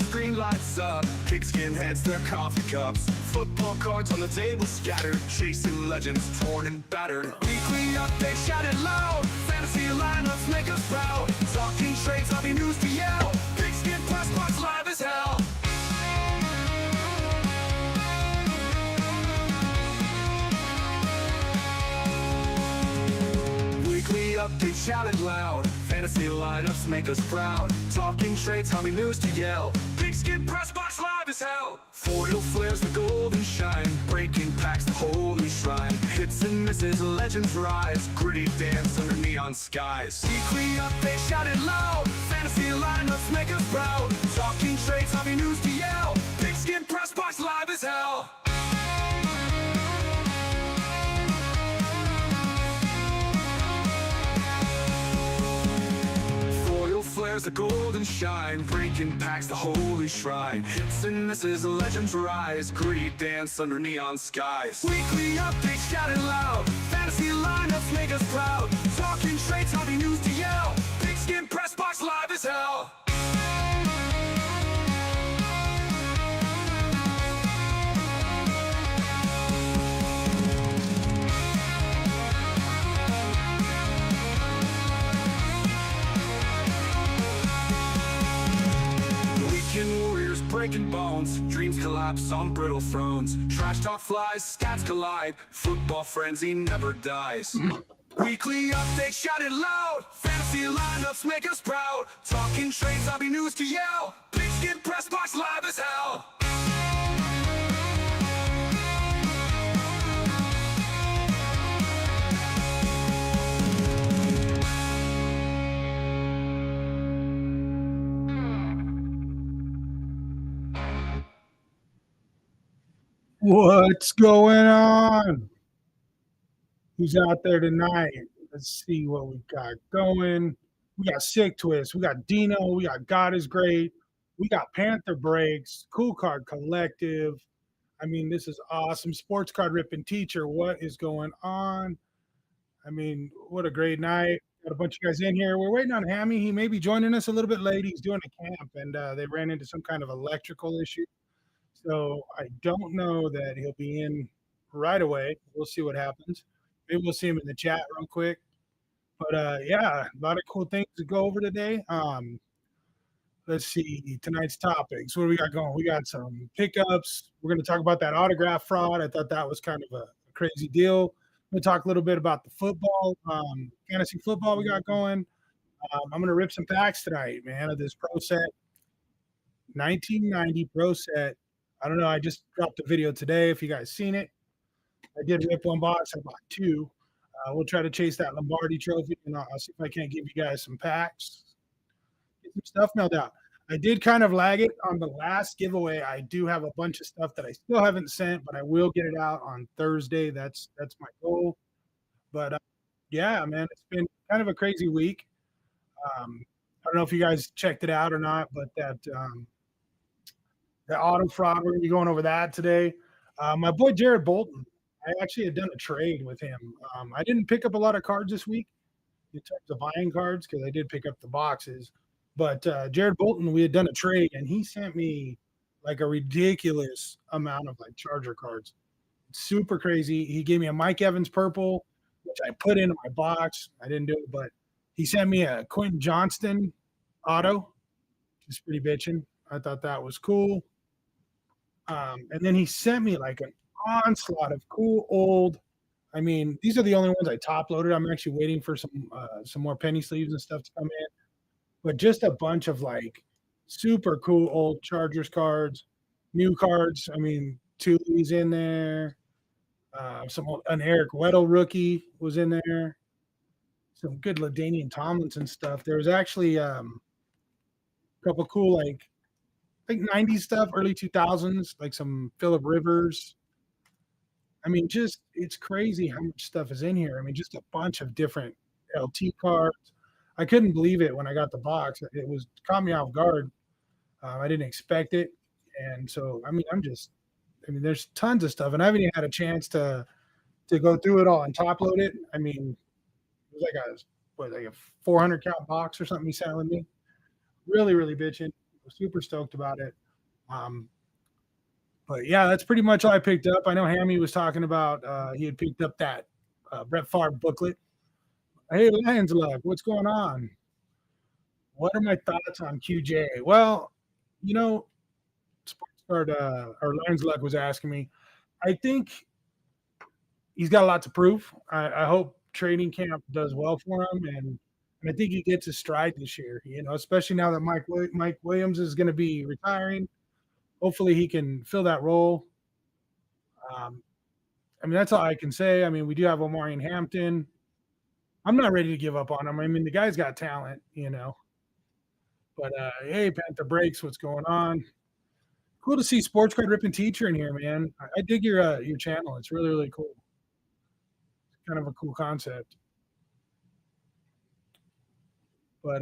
Screen lights up, pigskin heads, their coffee cups. Football cards on the table scattered, chasing legends torn and battered. Weekly updates shouted loud, fantasy lineups make us proud. Talking trades, hobby news to yell, Pigskin Press Box live as hell. Weekly updates shouted loud, fantasy lineups make us proud. Talking trades, hobby news to yell, Pigskin Press Box live as hell. Foil flares the golden shine, breaking packs the holy shrine. Hits and misses, legends rise, gritty dance under neon skies. Weekly updates shouted loud, fantasy lineups make us proud. Talking trades, hobby news to yell, Pigskin Press Box live as hell. Flares the golden shine, breaking packs the holy shrine. Hits and misses, legends rise, gritty dance under neon skies. Weekly updates shouted loud, fantasy lineups make us proud. Talking trades, hobby news to yell, Pigskin Press Box live as hell. Warriors breaking bones, dreams collapse on brittle thrones. Trash talk flies, stats collide, football frenzy never dies. Weekly updates shouted loud, fantasy lineups make us proud. Talking trades, hobby news to yell, Pigskin Press Box live as hell. What's going on? Who's out there tonight? Let's see what we got going. We got Sick Twist. We got Dino. We got God is Great. We got Panther Breaks. Cool Card Collective. I mean, this is awesome. Sports Card Ripping Teacher. What is going on? I mean, what a great night. Got a bunch of guys in here. We're waiting on Hammie. He may be joining us a little bit late. He's doing a camp, and they ran into some kind of electrical issue. So I don't know that he'll be in right away. We'll see what happens. Maybe we'll see him in the chat real quick. But yeah, a lot of cool things to go over today. Let's see tonight's topics. What do we got going? We got some pickups. We're going to talk about that autograph fraud. I thought that was kind of a crazy deal. We'll talk a little bit about the football, fantasy football we got going. I'm going to rip some packs tonight, man, of this Pro Set, 1990 Pro Set. I don't know. I just dropped a video today. If you guys seen it, I did rip one box. I bought two. We'll try to chase that Lombardi Trophy, and I'll see if I can't give you guys some packs. Get some stuff mailed out. I did kind of lag it on the last giveaway. I do have a bunch of stuff that I still haven't sent, but I will get it out on Thursday. That's my goal. But yeah, man, it's been kind of a crazy week. I don't know if you guys checked it out or not, but that the auto fraud, we're going to be going over that today. My boy Jared Bolton, I actually had done a trade with him. I didn't pick up a lot of cards this week in terms of buying cards because I did pick up the boxes. But Jared Bolton, we had done a trade, and he sent me like a ridiculous amount of like Charger cards. It's super crazy. He gave me a Mike Evans purple, which I put into my box. I didn't do it, but he sent me a Quentin Johnston auto. It's pretty bitching. I thought that was cool. And then he sent me like an onslaught of cool old. I mean, these are the only ones I top loaded. I'm actually waiting for some more penny sleeves and stuff to come in. But just a bunch of like super cool old Chargers cards, new cards. I mean, Thule's in there. An Eric Weddle rookie was in there. Some good LaDainian Tomlinson stuff. There was actually a couple cool like 90s stuff, early 2000s, like some Phillip Rivers. I mean, just it's crazy how much stuff is in here. I mean, just a bunch of different LT cards. I couldn't believe it when I got the box. It caught me off guard. I didn't expect it. And so, I mean, there's tons of stuff, and I haven't even had a chance to go through it all and top load it. I mean, it was like a 400 count box or something he sent with me. Really, really bitching. super stoked about it. But yeah, that's pretty much all I picked up. I know Hammie was talking about he had picked up that Brett Favre booklet. Hey, Lions Luck, what's going on? What are my thoughts on QJ? Well, you know, Sports Card or Lions Luck was asking me. I think he's got a lot to prove. I hope training camp does well for him, and I think he gets his stride this year. You know, especially now that Mike Williams is going to be retiring. Hopefully, he can fill that role. Um, I mean, that's all I can say. I mean, we do have Omarion Hampton. I'm not ready to give up on him. I mean, the guy's got talent, you know. But hey, Panther Breaks, what's going on? Cool to see Sports Card Ripping Teacher in here, man. I dig your channel. It's really, really cool. It's kind of a cool concept. But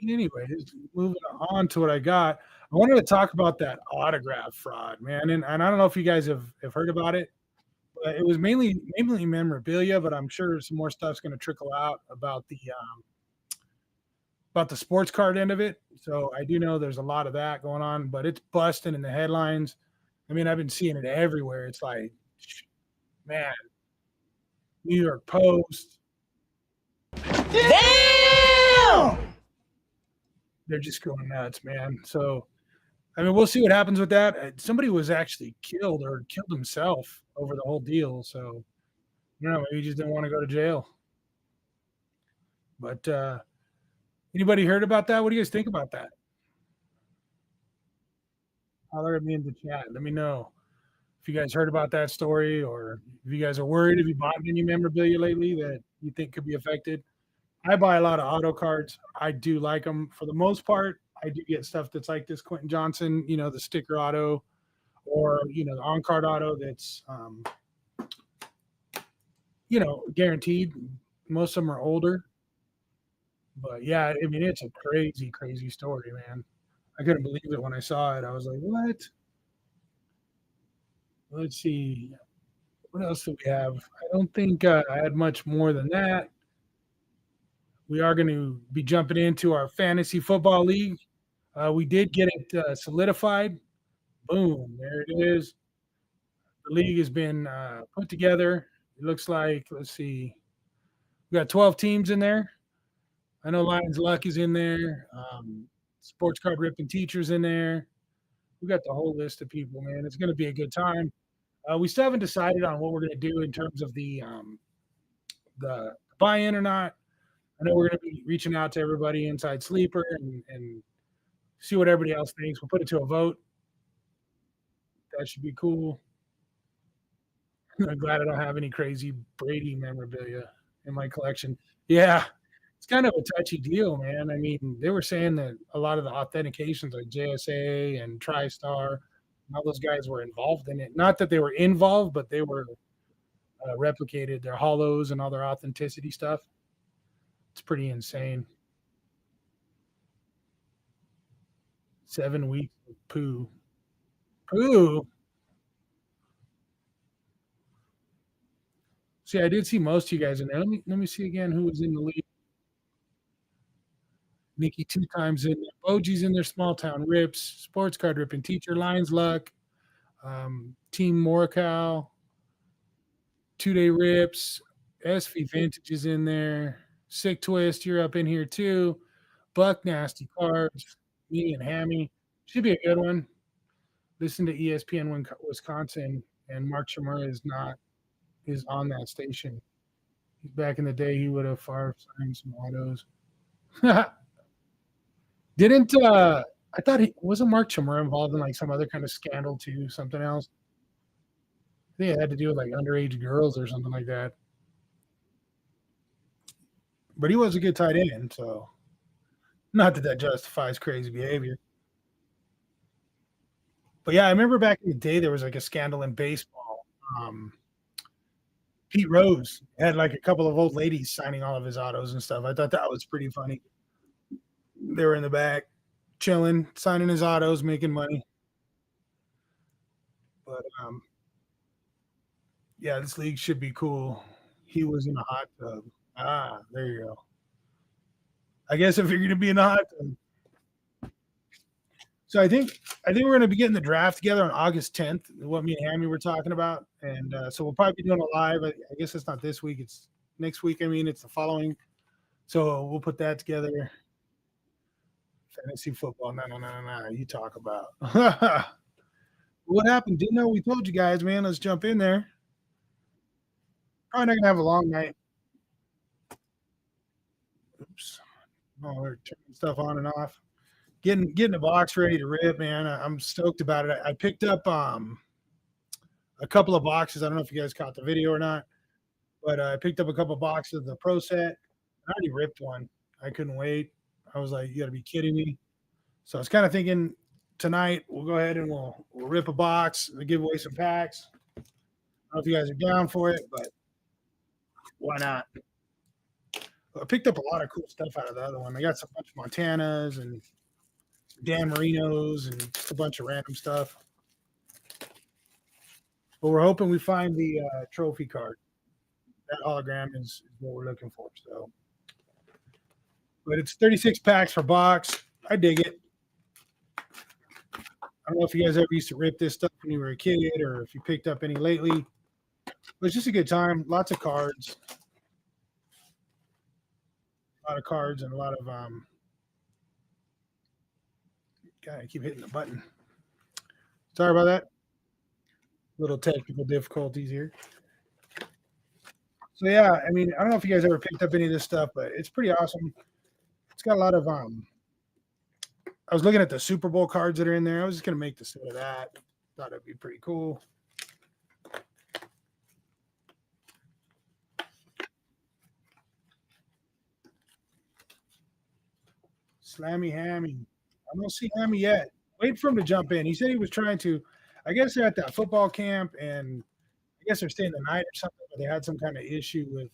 anyways, moving on to what I got. I wanted to talk about that autograph fraud, man. And I don't know if you guys have heard about it. But it was mainly memorabilia, but I'm sure some more stuff's going to trickle out about the sports card end of it. So I do know there's a lot of that going on, but it's busting in the headlines. I mean, I've been seeing it everywhere. It's like, man, New York Post. Damn! They're just going nuts, man. So, I mean, we'll see what happens with that. Somebody was actually killed or killed himself over the whole deal. So, you know, maybe he just didn't want to go to jail. But anybody heard about that? What do you guys think about that? Holler at me in the chat. Let me know if you guys heard about that story or if you guys are worried. If you bought any memorabilia lately that you think could be affected. I buy a lot of auto cards. I do like them for the most part. I do get stuff that's like this Quentin Johnson, you know, the sticker auto, or you know, the on card auto that's you know, guaranteed. Most of them are older. But yeah, I mean, it's a crazy, crazy story, man. I couldn't believe it when I saw it. I was like, what? Let's see. What else do we have? I don't think I had much more than that. We are going to be jumping into our fantasy football league. We did get it solidified. Boom, there it is. The league has been put together. It looks like, let's see, we got 12 teams in there. I know Lions Luck is in there. Sports Card Ripping Teachers in there. We got the whole list of people, man. It's going to be a good time. We still haven't decided on what we're going to do in terms of the buy-in or not. I know we're going to be reaching out to everybody inside Sleeper and see what everybody else thinks. We'll put it to a vote. That should be cool. I'm glad I don't have any crazy Brady memorabilia in my collection. Yeah, it's kind of a touchy deal, man. I mean, they were saying that a lot of the authentications like JSA and TriStar, all those guys were involved in it. Not that they were involved, but they were replicated their hollows and all their authenticity stuff. It's pretty insane. 7 weeks of poo. Poo. See, I did see most of you guys in there. Let me see again who was in the league. Nikki 2 times in there. Boji's in there. Small Town Rips. Sports Card Ripping Teacher. Lions Luck. Team Morcal. 2-Day Rips. SV Vintage is in there. Sick Twist, you're up in here too. Buck Nasty Cards. Me and Hammie. Should be a good one. Listen to ESPN Wisconsin, and Mark Shimura is on that station. Back in the day, he would have far signed some autos. Didn't I thought he wasn't Mark Chimura involved in like some other kind of scandal too, something else? I think it had to do with like underage girls or something like that. But he was a good tight end, so not that justifies crazy behavior. But yeah, I remember back in the day there was like a scandal in baseball. Pete Rose had like a couple of old ladies signing all of his autos and stuff. I thought that was pretty funny. They were in the back, chilling, signing his autos, making money. But yeah, this league should be cool. He was in a hot tub. Ah, there you go. I guess if you're going to be in the hot tub. So I think we're gonna be getting the draft together on August 10th. What me and Hammie were talking about, and so we'll probably be doing a live. I guess it's not this week; it's next week. I mean, it's the following. So we'll put that together. Fantasy football. No. You talk about what happened? Didn't know we told you guys, man. Let's jump in there. Probably not gonna have a long night. Oops. Oh, we're turning stuff on and off. Getting the box ready to rip, man. I'm stoked about it. I picked up a couple of boxes. I don't know if you guys caught the video or not, but I picked up a couple of boxes of the Pro Set. I already ripped one. I couldn't wait. I was like, you got to be kidding me. So I was kind of thinking tonight we'll go ahead and we'll rip a box, we'll give away some packs. I don't know if you guys are down for it, but why not? I picked up a lot of cool stuff out of the other one. I got some bunch of Montanas and Dan Marinos and just a bunch of random stuff. But we're hoping we find the trophy card. That hologram is what we're looking for. So, but it's 36 packs per box. I dig it. I don't know if you guys ever used to rip this stuff when you were a kid or if you picked up any lately. But it's just a good time. Lots of cards. A lot of cards and a lot of God, I keep hitting the button. Sorry about that. Little technical difficulties here. So yeah, I mean, I don't know if you guys ever picked up any of this stuff, but it's pretty awesome. It's got a lot of I was looking at the Super Bowl cards that are in there. I was just gonna make the set of that. Thought it'd be pretty cool. Slammy Hammie. I don't see Hammie yet. Wait for him to jump in. He said he was trying to. I guess they're at that football camp, and I guess they're staying the night or something. But they had some kind of issue with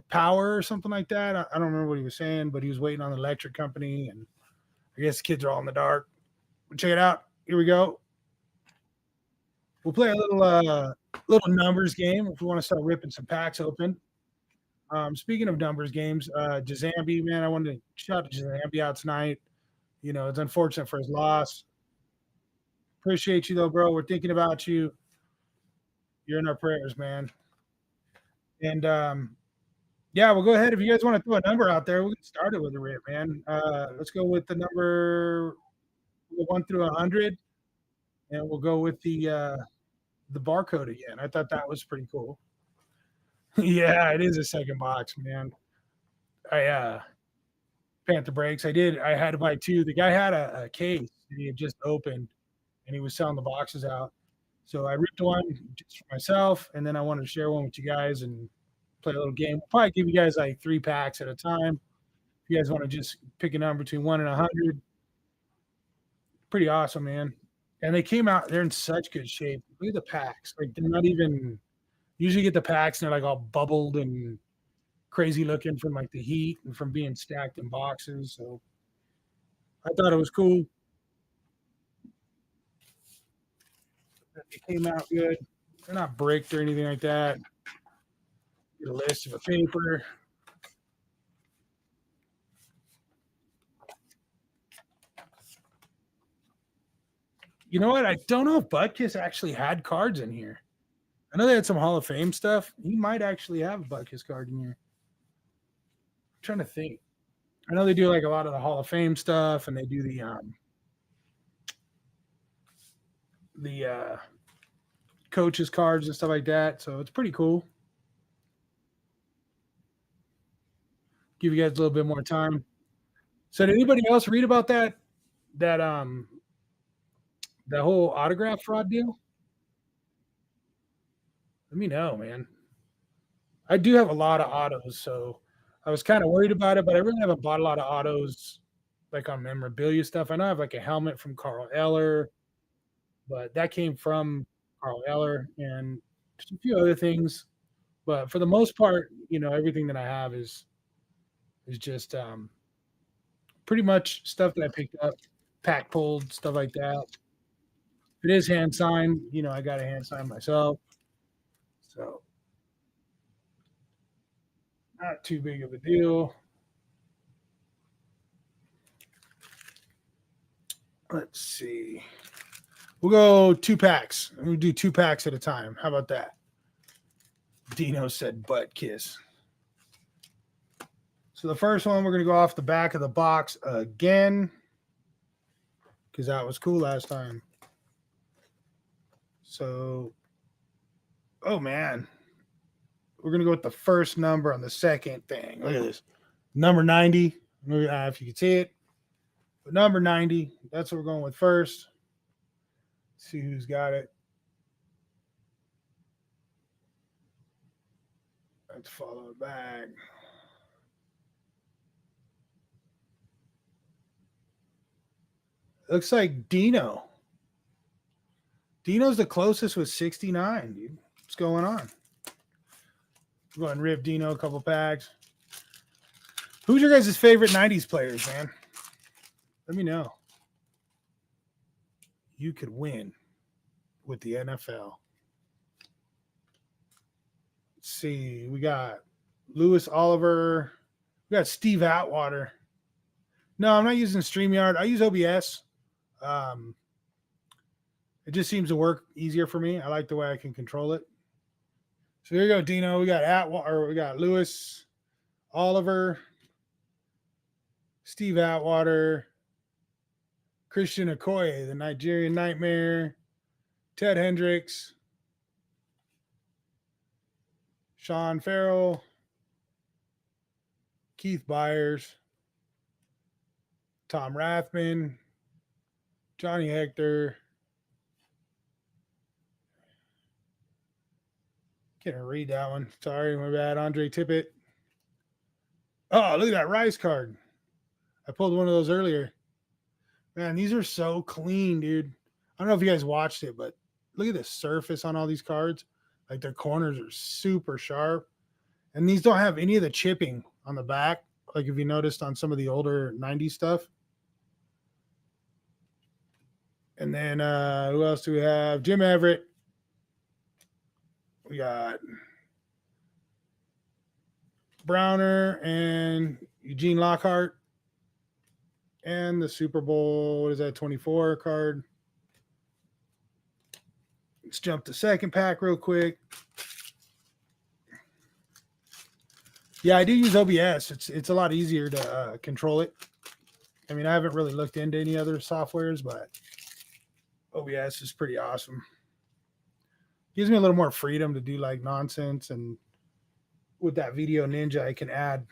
power or something like that. I don't remember what he was saying, but he was waiting on the electric company, and I guess the kids are all in the dark. Check it out. Here we go. We'll play a little numbers game if we want to start ripping some packs open. Speaking of numbers games, Jazambi, man, I wanted to shout Jazambi out tonight. You know, it's unfortunate for his loss. Appreciate you though, bro. We're thinking about you. You're in our prayers, man. And yeah, we'll go ahead. If you guys want to throw a number out there, we'll get started with the rip, man. Let's go with the number 1 through 100, and we'll go with the barcode again. I thought that was pretty cool. Yeah, it is a second box, man. I Panther Breaks. I had to buy two. The guy had a case that he had just opened, and he was selling the boxes out. So I ripped one just for myself, and then I wanted to share one with you guys and play a little game. We'll probably give you guys like 3 packs at a time. If you guys want to just pick a number between 1 and 100, pretty awesome, man. And they came out, they're in such good shape. Look at the packs. Like they're not even, usually get the packs and they're like all bubbled and crazy looking from like the heat and from being stacked in boxes. So I thought it was cool. It came out good. They're not bricked or anything like that. Get a list of a paper. You know what? I don't know if Butkus actually had cards in here. I know they had some Hall of Fame stuff. He might actually have a Butkus card in here. I'm trying to think. I know they do like a lot of the Hall of Fame stuff, and they do the coaches cards and stuff like that. So it's pretty cool. Give you guys a little bit more time. So did anybody else read about that whole autograph fraud deal? Let me know, man. I do have a lot of autos, so I was kind of worried about it, but I really haven't bought a lot of autos like on memorabilia stuff. I know I have like a helmet from Carl Eller, but that came from Carl Eller and just a few other things. But for the most part, you know, everything that I have is just pretty much stuff that I picked up, pack pulled, stuff like that. If it is hand signed, you know, I got a hand sign myself. So not too big of a deal. Let's see. We'll go 2 packs. We'll do 2 packs at a time. How about that? Dino said butt kiss. So the first one, we're going to go off the back of the box again, because that was cool last time. So, oh man. We're going to go with the first number on the second thing. Look at this. Number 90. If you can see it. But number 90, that's what we're going with first. Let's see who's got it. Let's follow it back. Looks like Dino. Dino's the closest with 69, dude. What's going on? Go ahead and rip Dino a couple packs. Who's your guys' favorite 90s players, man? Let me know. You could win with the NFL. Let's see. We got Lewis Oliver. We got Steve Atwater. No, I'm not using StreamYard. I use OBS. It just seems to work easier for me. I like the way I can control it. So here you go, Dino. We got Atwater. We got Lewis Oliver, Steve Atwater, Christian Okoye, the Nigerian Nightmare, Ted Hendricks, Sean Farrell, Keith Byers, Tom Rathman, Johnny Hector. Can't read that one. Sorry, my bad. Andre Tippett. Oh, look at that Rice card. I pulled one of those earlier. Man, these are so clean, dude. I don't know if you guys watched it, but look at the surface on all these cards. Like their corners are super sharp. And these don't have any of the chipping on the back. Like if you noticed on some of the older 90s stuff. And then who else do we have? Jim Everett. We got Browner and Eugene Lockhart. And the Super Bowl, what is that, 24 card. Let's jump to second pack real quick. Yeah, I do use OBS. It's a lot easier to control it. I mean, I haven't really looked into any other softwares, but OBS is pretty awesome. Gives me a little more freedom to do like nonsense, and with that Video Ninja, I can add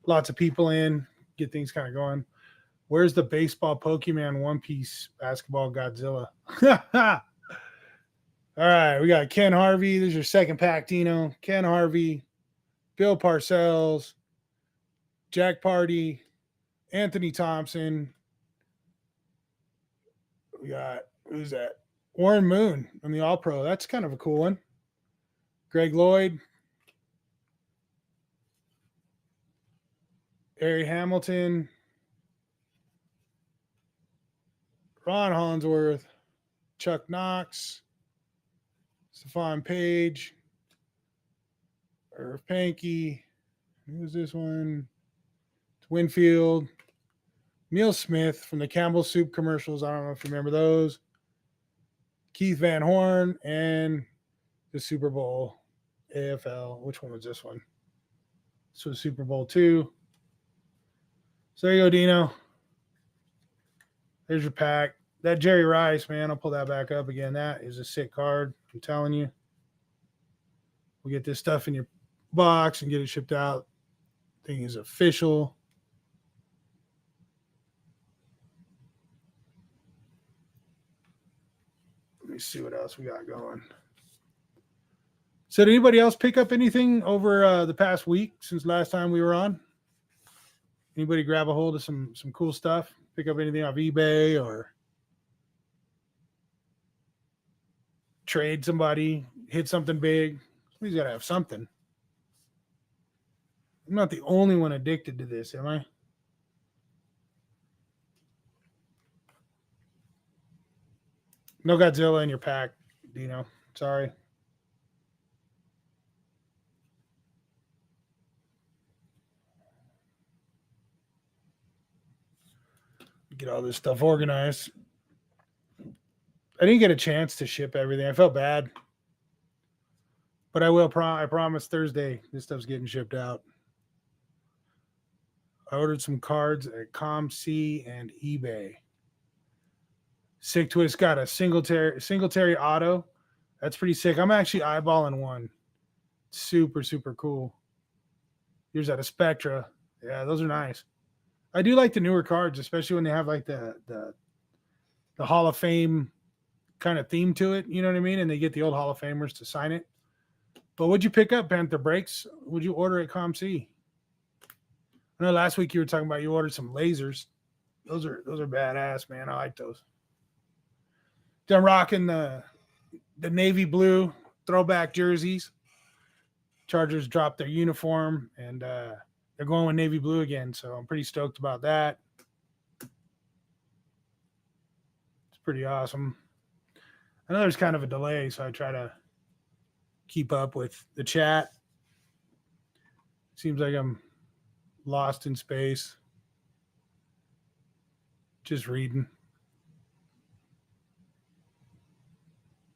lots of people in, get things kind of going. Where's the baseball Pokemon One Piece basketball Godzilla? All right, we got Ken Harvey. This is your second pack, Dino. Ken Harvey, Bill Parcells, Jack Party, Anthony Thompson. We got, who's that? Warren Moon from the All-Pro. That's kind of a cool one. Greg Lloyd. Harry Hamilton. Ron Hollingsworth. Chuck Knox. Stephon Page. Irv Pankey. Who's this one? It's Winfield. Neil Smith from the Campbell Soup commercials. I don't know if you remember those. Keith Van Horn and the Super Bowl AFL. Which one was this one? This was Super Bowl 2. So there you go, Dino. There's your pack. That Jerry Rice, man, I'll pull that back up again. That is a sick card. I'm telling you. We'll get this stuff in your box and get it shipped out. Thing is official. Let me see what else we got going. So did anybody else pick up anything over the past week since last time we were on? Anybody grab a hold of some cool stuff? Pick up anything off eBay or trade somebody, hit something big? Somebody's got to have something. I'm not the only one addicted to this, am I? No Godzilla in your pack, Dino. Sorry. Get all this stuff organized. I didn't get a chance to ship everything. I felt bad. But I will. I promise Thursday this stuff's getting shipped out. I ordered some cards at ComC and eBay. Sick Twist got a Singletary auto. That's pretty sick. I'm actually eyeballing one. Super, super cool. Here's out of Spectra. Yeah, those are nice. I do like the newer cards, especially when they have like the Hall of Fame kind of theme to it. You know what I mean? And they get the old Hall of Famers to sign it. But what'd you pick up, Panther Breaks? Would you order at ComC? I know last week you were talking about you ordered some lasers. Those are badass, man. I like those. Done rocking the navy blue throwback jerseys. Chargers dropped their uniform and they're going with navy blue again, so I'm pretty stoked about that. It's pretty awesome. I know there's kind of a delay, so I try to keep up with the chat. Seems like I'm lost in space. Just reading.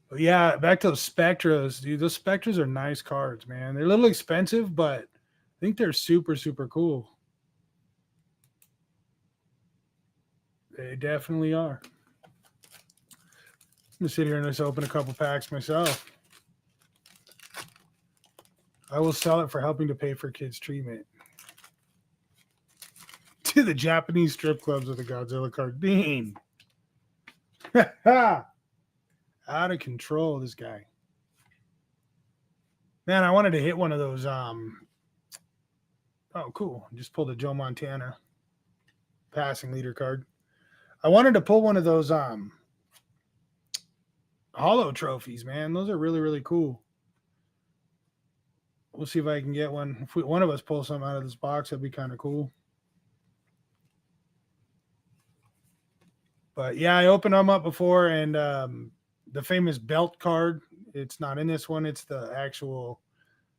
But yeah, back to those Spectras, dude. Those Spectras are nice cards, man. They're a little expensive, but I think they're super, super cool. They definitely are. I'm going to sit here and just open a couple packs myself. I will sell it for helping to pay for kids' treatment. To the Japanese strip clubs with a Godzilla card. Dang. Out of control, this guy. Man, I wanted to hit one of those. Oh, cool. Just pulled a Joe Montana passing leader card. I wanted to pull one of those holo trophies, man. Those are really, really cool. We'll see if I can get one. If one of us pull something out of this box, that'd be kind of cool. But yeah, I opened them up before, and the famous belt card, it's not in this one. It's the actual,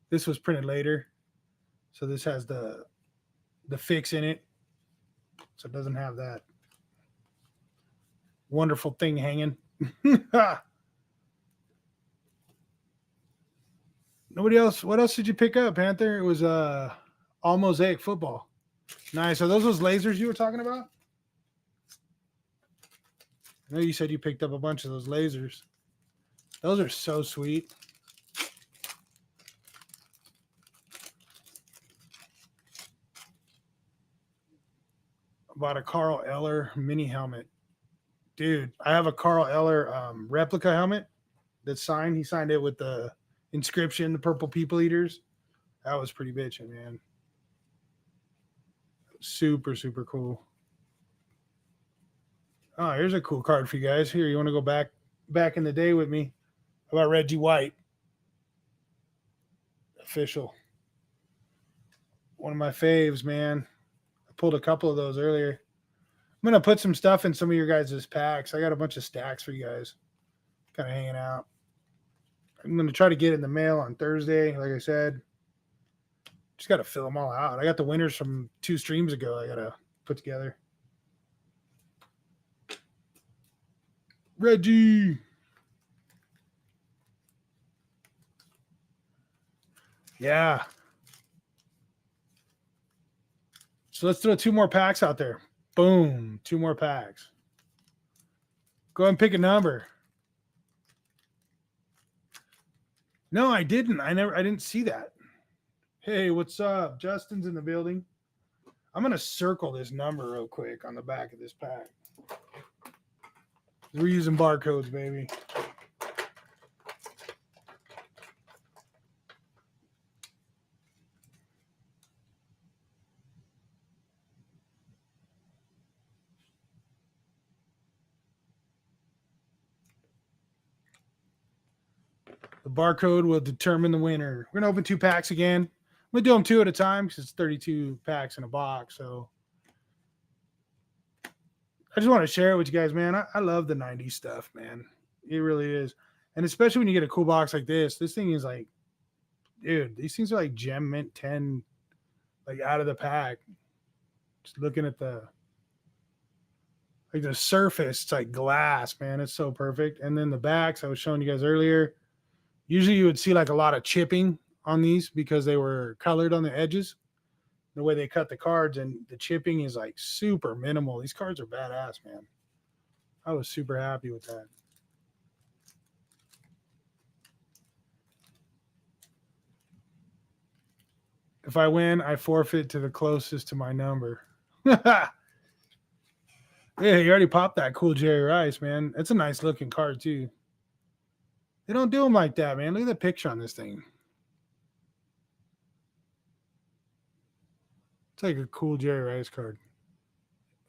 this was printed later. So this has the fix in it. So it doesn't have that wonderful thing hanging. Nobody else. What else did you pick up, Panther? It was all mosaic football. Nice. Are those lasers you were talking about? I know you said you picked up a bunch of those lasers. Those are so sweet. I bought a Carl Eller mini helmet. Dude, I have a Carl Eller replica helmet that's signed. He signed it with the inscription, the Purple People Eaters. That was pretty bitchin', man. Super, super cool. Oh, here's a cool card for you guys. Here, you want to go back in the day with me? How about Reggie White? Official. One of my faves, man. I pulled a couple of those earlier. I'm going to put some stuff in some of your guys' packs. I got a bunch of stacks for you guys. Kind of hanging out. I'm going to try to get it in the mail on Thursday, like I said. Just got to fill them all out. I got the winners from 2 streams ago I got to put together. Reggie. Yeah. So let's throw 2 more packs out there. Boom. 2 more packs. Go ahead and pick a number. No, I didn't. I didn't see that. Hey, what's up? Justin's in the building. I'm going to circle this number real quick on the back of this pack. We're using barcodes, baby. The barcode will determine the winner. We're going to open 2 packs again. I'm going to do them 2 at a time because it's 32 packs in a box. So I just want to share it with you guys, man. I love the 90s stuff, man. It really is. And especially when you get a cool box like this. This thing is like, dude, these things are like Gem Mint 10, like out of the pack. Just looking at the Like the surface, it's like glass, man. It's so perfect. And then the backs, I was showing you guys earlier. Usually you would see like a lot of chipping on these because they were colored on the edges, the way they cut the cards, and the chipping is like super minimal. These cards are badass, man. I was super happy with that. If I win, I forfeit to the closest to my number. Yeah, you already popped that cool Jerry Rice, man. It's a nice looking card, too. They don't do them like that, man. Look at the picture on this thing. It's like a cool Jerry Rice card.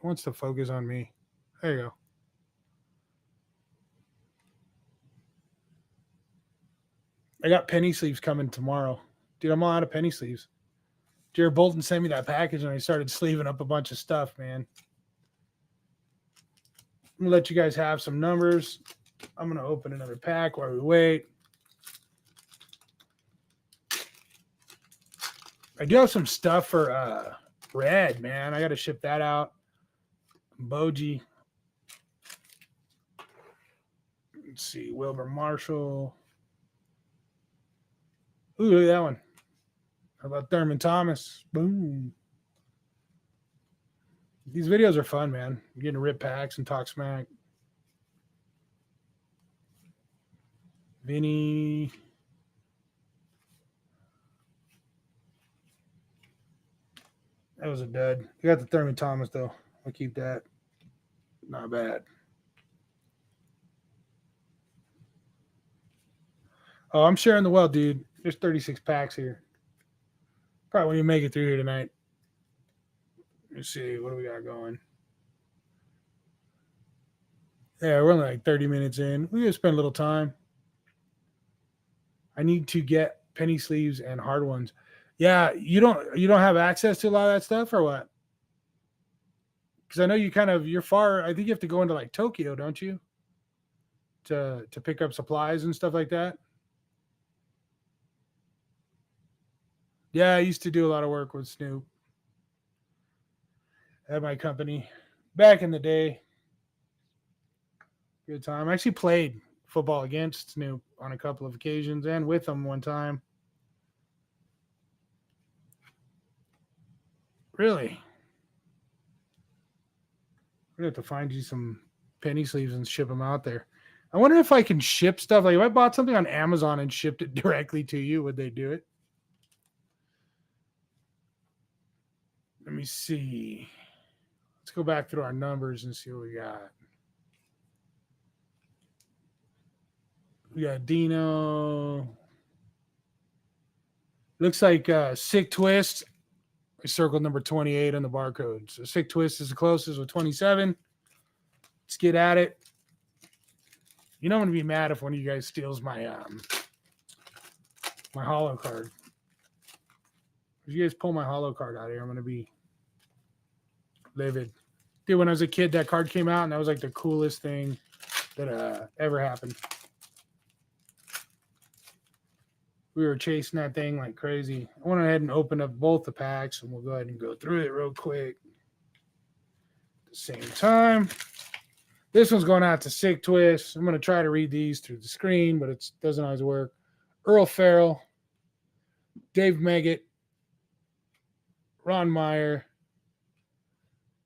It wants to focus on me. There you go. I got penny sleeves coming tomorrow. Dude, I'm all out of penny sleeves. Jared Bolton sent me that package and I started sleeving up a bunch of stuff, man. I'm going to let you guys have some numbers. I'm going to open another pack while we wait. I do have some stuff for red, man. I got to ship that out. Boji. Let's see. Wilbur Marshall. Ooh, look at that one. How about Thurman Thomas? Boom. These videos are fun, man. You're getting to rip packs and talk smack. Vinny. That was a dud. You got the Thurman Thomas, though. I'll keep that. Not bad. Oh, I'm sharing the wealth, dude. There's 36 packs here. Probably won't even make it through here tonight. Let's see. What do we got going? Yeah, we're only like 30 minutes in. We're going to spend a little time. I need to get penny sleeves and hard ones. Yeah, you don't have access to a lot of that stuff or what? Because I know you're far. I think you have to go into like Tokyo, don't you? To pick up supplies and stuff like that. Yeah, I used to do a lot of work with Snoop at my company back in the day. Good time. I actually played football against Snoop on a couple of occasions and with him one time. Really? We're going to have to find you some penny sleeves and ship them out there. I wonder if I can ship stuff. Like if I bought something on Amazon and shipped it directly to you, would they do it? Let me see. Let's go back through our numbers and see what we got. We got Dino. Looks like Sick Twist. I circled number 28 on the barcode. So Sick Twist is the closest with 27. Let's get at it. You know I'm going to be mad if one of you guys steals my my holo card. If you guys pull my holo card out here, I'm going to be livid. Dude, when I was a kid, that card came out, and that was like the coolest thing that ever happened. We were chasing that thing like crazy. I went ahead and opened up both the packs, and we'll go ahead and go through it real quick. At the same time. This one's going out to Sick Twist. I'm going to try to read these through the screen, but it doesn't always work. Earl Farrell, Dave Meggett, Ron Meyer,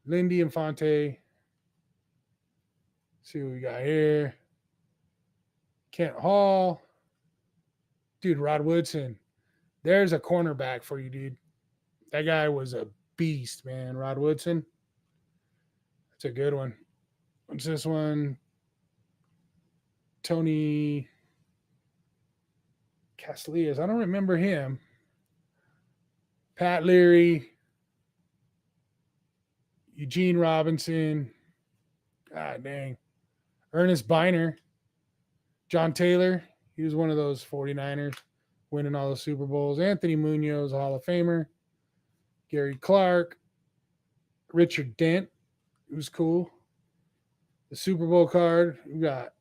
Lindy Infante. See what we got here. Kent Hall. Dude, Rod Woodson. There's a cornerback for you, dude. That guy was a beast, man. Rod Woodson. That's a good one. What's this one? Tony Casillas. I don't remember him. Pat Leary. Eugene Robinson. God dang. Ernest Biner. John Taylor. He was one of those 49ers winning all the Super Bowls. Anthony Munoz, a Hall of Famer. Gary Clark. Richard Dent. It was cool. The Super Bowl card. We got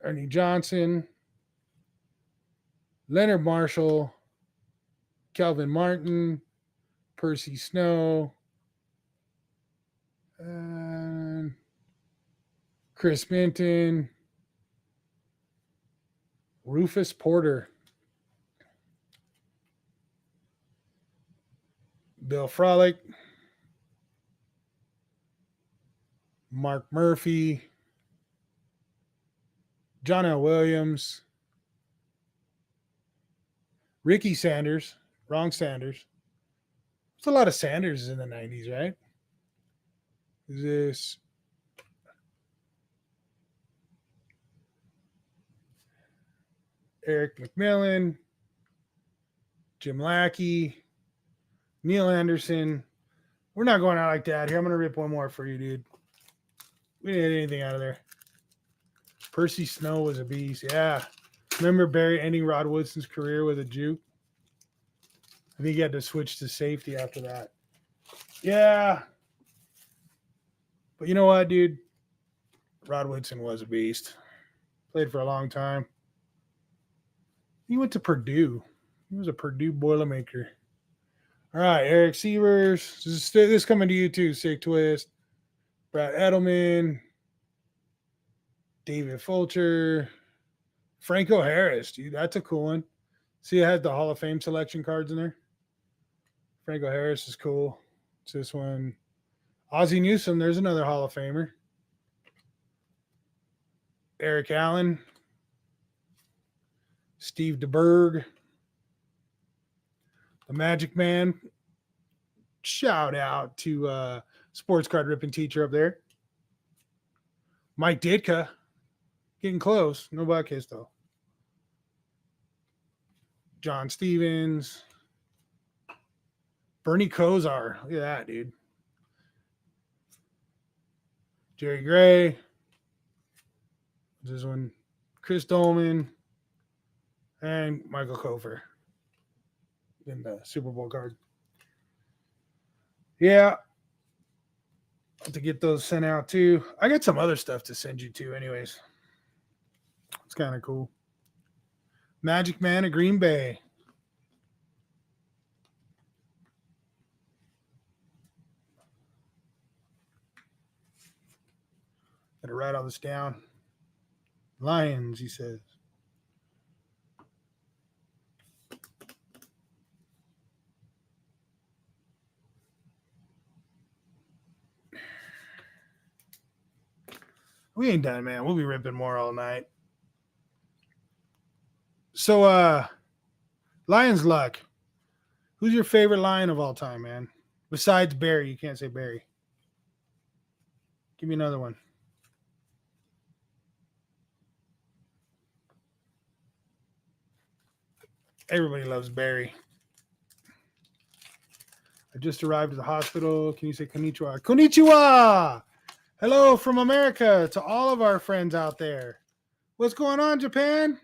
Ernie Johnson. Leonard Marshall. Kelvin Martin. Percy Snow. And Chris Minton, Rufus Porter, Bill Frolic, Mark Murphy, John L. Williams, Ricky Sanders, wrong Sanders. There's a lot of Sanders in the 90s, right? Is this Eric McMillan, Jim Lackey, Neil Anderson? We're not going out like that. Here, I'm going to rip one more for you, dude. We didn't get anything out of there. Percy Snow was a beast. Yeah. Remember Barry ending Rod Woodson's career with a juke? I think he had to switch to safety after that. Yeah. But you know what, dude? Rod Woodson was a beast. Played for a long time. He went to Purdue. He was a Purdue Boilermaker. All right, Eric Sievers. This coming to you too, Sick Twist. Brad Edelman. David Fulcher. Franco Harris, dude. That's a cool one. See, it has the Hall of Fame selection cards in there. Franco Harris is cool. It's this one. Ozzie Newsome, there's another Hall of Famer. Eric Allen. Steve DeBerg. The Magic Man. Shout out to sports card ripping teacher up there. Mike Ditka. Getting close. No Buckets, though. John Stevens. Bernie Kosar. Look at that, dude. Jerry Gray. This one. Chris Dolman. And Michael Kofer. In the Super Bowl card. Yeah. I'll have to get those sent out too. I got some other stuff to send you to anyways. It's kind of cool. Magic Man of Green Bay. Gotta write all this down. Lions, he says. We ain't done, man. We'll be ripping more all night. So, Lions luck. Who's your favorite Lion of all time, man? Besides Barry. You can't say Barry. Give me another one. Everybody loves Barry. I just arrived at the hospital. Can you say konnichiwa? Konnichiwa! Hello from America to all of our friends out there. What's going on, Japan?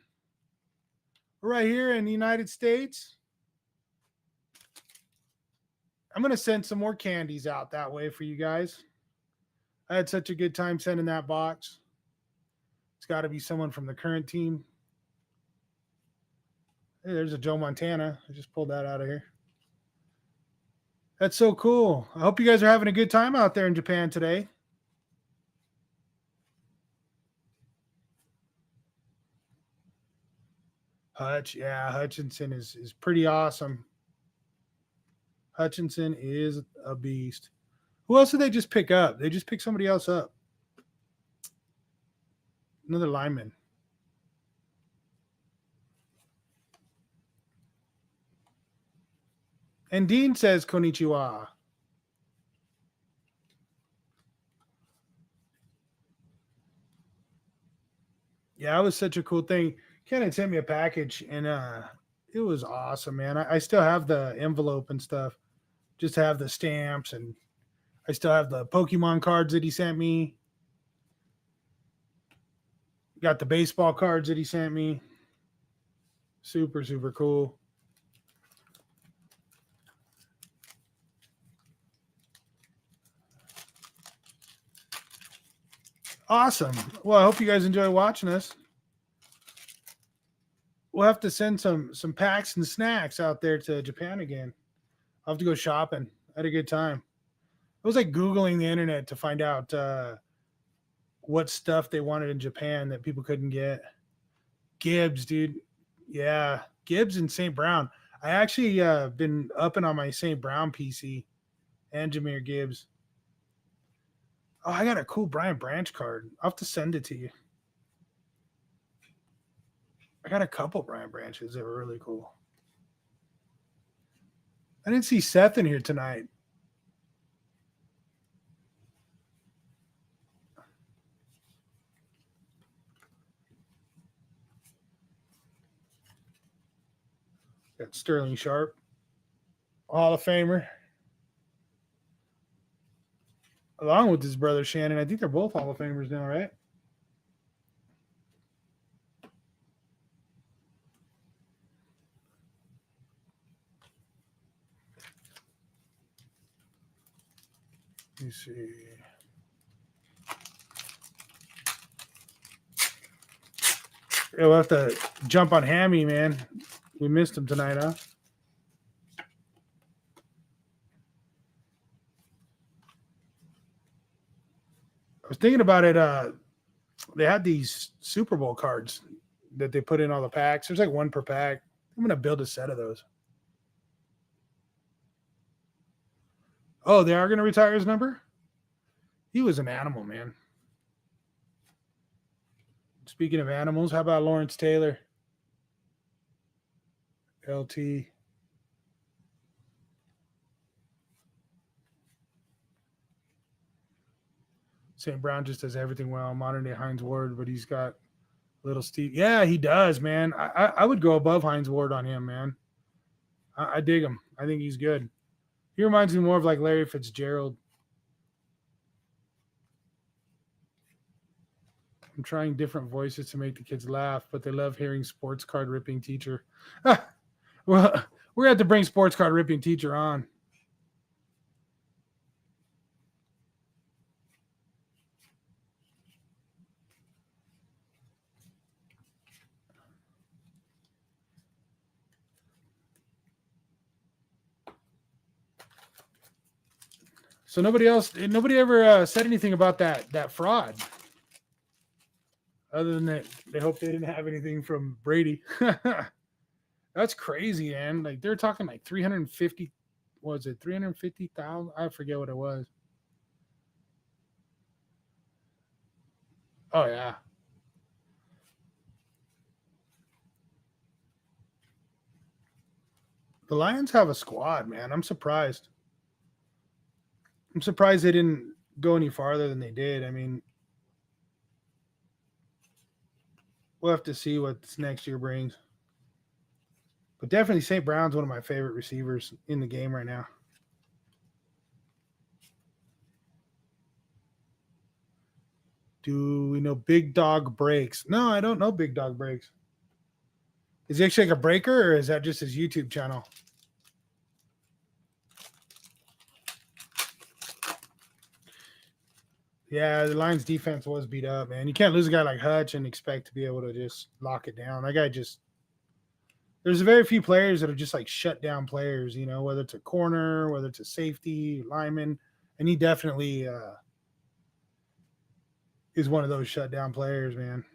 We're right here in the United States. I'm going to send some more candies out that way for you guys. I had such a good time sending that box. It's got to be someone from the current team. Hey, there's a Joe Montana. I just pulled that out of here. That's so cool. I hope you guys are having a good time out there in Japan today. Hutch, yeah, Hutchinson is pretty awesome. Hutchinson is a beast. Who else did they just pick up? They just picked somebody else up. Another lineman. And Dean says konnichiwa. Yeah, it was such a cool thing. Ken had sent me a package, and it was awesome, man. I still have the envelope and stuff. Just have the stamps, and I still have the Pokemon cards that he sent me. Got the baseball cards that he sent me. Super, super cool. Awesome. Well, I hope you guys enjoy watching us. We'll have to send some packs and snacks out there to Japan again. I'll have to go shopping. I had a good time. It was like Googling the internet to find out what stuff they wanted in Japan that people couldn't get. Gibbs, dude. Yeah, Gibbs and St. Brown. I actually been upping on my St. Brown PC and Jameer Gibbs. Oh, I got a cool Brian Branch card. I'll have to send it to you. I got a couple Brian Branches that were really cool. I didn't see Seth in here tonight. Got Sterling Sharp, Hall of Famer, along with his brother Shannon. I think they're both Hall of Famers now, right? Let me see. Yeah, we'll have to jump on Hammie, man. We missed him tonight, huh? I was thinking about it. They had these Super Bowl cards that they put in all the packs. There's like one per pack. I'm gonna build a set of those. Oh, they are gonna retire his number? He was an animal, man. Speaking of animals, how about Lawrence Taylor? LT. St. Brown just does everything well. Modern day Hines Ward, but he's got little Steve. Yeah, he does, man. I would go above Hines Ward on him, man. I dig him. I think he's good. He reminds me more of like Larry Fitzgerald. I'm trying different voices to make the kids laugh, but they love hearing sports card ripping teacher. Well, we're going to have to bring sports card ripping teacher on. So nobody ever said anything about that fraud. Other than that, they hope they didn't have anything from Brady. That's crazy, man. Like they're talking like 350. Was it 350,000? I forget what it was. Oh yeah. The Lions have a squad, man. I'm surprised. I'm surprised they didn't go any farther than they did. I mean, we'll have to see what this next year brings. But definitely St. Brown's one of my favorite receivers in the game right now. Do we know Big Dog Breaks? No, I don't know Big Dog Breaks. Is he actually like a breaker, or is that just his YouTube channel? Yeah, the Lions defense was beat up, man. You can't lose a guy like Hutch and expect to be able to just lock it down. That guy just – there's very few players that are just like shut down players, you know, whether it's a corner, whether it's a safety, lineman. And he definitely is one of those shut down players, man.